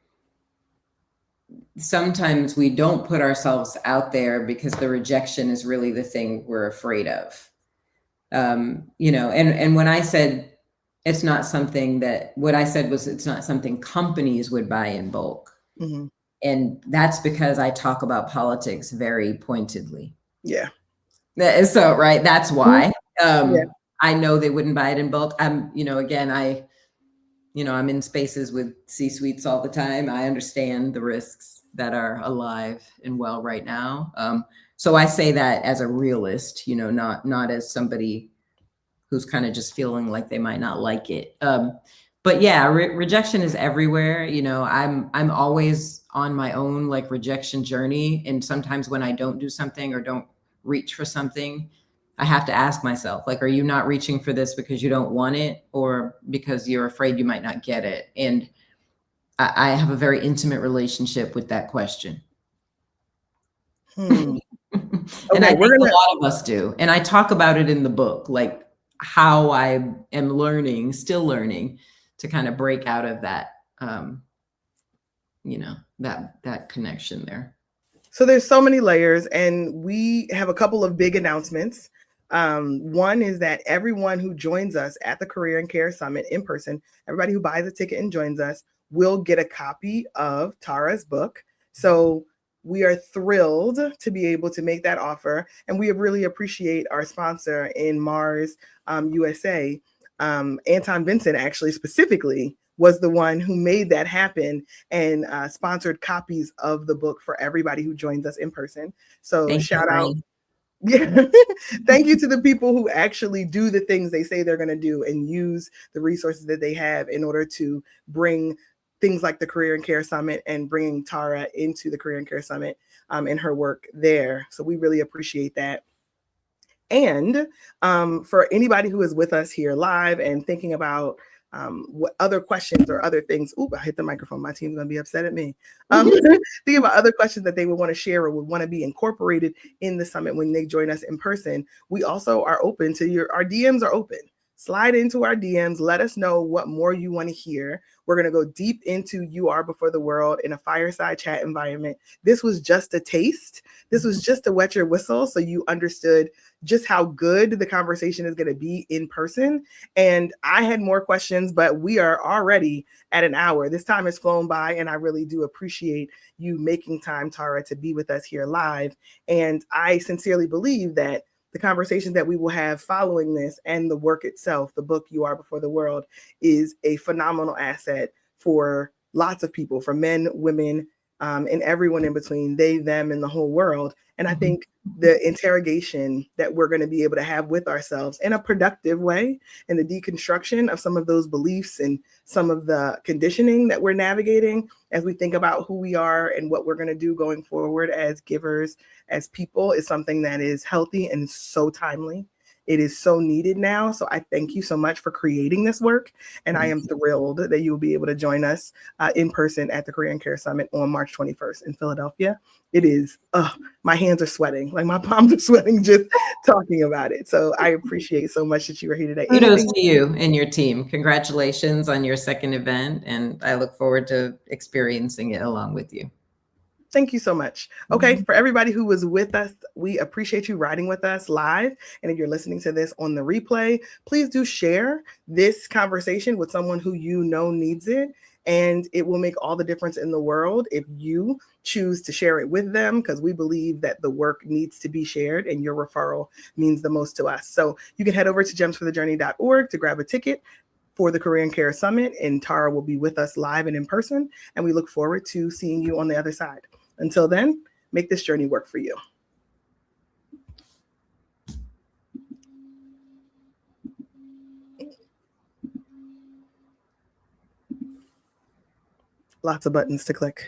Sometimes we don't put ourselves out there because the rejection is really the thing we're afraid of. And when I said it's not something that, what I said was it's not something companies would buy in bulk. And that's because I talk about politics very pointedly.
Yeah.
So, right, that's why. I know they wouldn't buy it in bulk. I'm in spaces with C-suites all the time. I understand the risks that are alive and well right now. So I say that as a realist, not as somebody who's kind of just feeling like they might not like it. But yeah, rejection is everywhere. I'm always on my own like rejection journey. And sometimes when I don't do something or don't reach for something, I have to ask myself, like, are you not reaching for this because you don't want it or because you're afraid you might not get it? And I have a very intimate relationship with that question. And I think a lot of us do. And I talk about it in the book, like how I am still learning to kind of break out of that, that connection there.
So there's so many layers, and we have a couple of big announcements. One is that everyone who joins us at the Career and Care Summit in person, everybody who buys a ticket and joins us, will get a copy of Tara's book. So we are thrilled to be able to make that offer, and we really appreciate our sponsor in Mars USA. Anton Vincent actually specifically was the one who made that happen and sponsored copies of the book for everybody who joins us in person. So shout out. Yeah. Thank you to the people who actually do the things they say they're going to do and use the resources that they have in order to bring things like the Career and Care Summit and bringing Tara into the Career and Care Summit and her work there. So we really appreciate that. And for anybody who is with us here live and thinking about what other questions or other things, I hit the microphone, my team's gonna be upset at me. Thinking about other questions that they would want to share or would want to be incorporated in the summit when they join us in person. We also are open to our DMs are open. Slide into our DMs. Let us know what more you want to hear. We're going to go deep into You Are Before the World in a fireside chat environment. This was just a taste. This was just to wet your whistle so you understood just how good the conversation is going to be in person. And I had more questions, but we are already at an hour. This time has flown by, and I really do appreciate you making time, Tara, to be with us here live. And I sincerely believe that the conversations that we will have following this and the work itself, the book You Are Before the World, is a phenomenal asset for lots of people, for men, women, and everyone in between, they, them, and the whole world. And I think the interrogation that we're going to be able to have with ourselves in a productive way, and the deconstruction of some of those beliefs and some of the conditioning that we're navigating as we think about who we are and what we're going to do going forward as givers, as people, is something that is healthy and so timely. It is so needed now. So I thank you so much for creating this work. And I am thrilled that you will be able to join us in person at the Career and Care Summit on March 21st in Philadelphia. It is, my hands are sweating. Like my palms are sweating just talking about it. So I appreciate so much that you were here today.
Kudos to you and your team. Congratulations on your second event. And I look forward to experiencing it along with you.
Thank you so much. Okay, for everybody who was with us, we appreciate you riding with us live. And if you're listening to this on the replay, please do share this conversation with someone who you know needs it. And it will make all the difference in the world if you choose to share it with them, because we believe that the work needs to be shared and your referral means the most to us. So you can head over to gemsforthejourney.org to grab a ticket for the Career and Care Summit, and Tara will be with us live and in person. And we look forward to seeing you on the other side. Until then, make this journey work for you. Lots of buttons to click.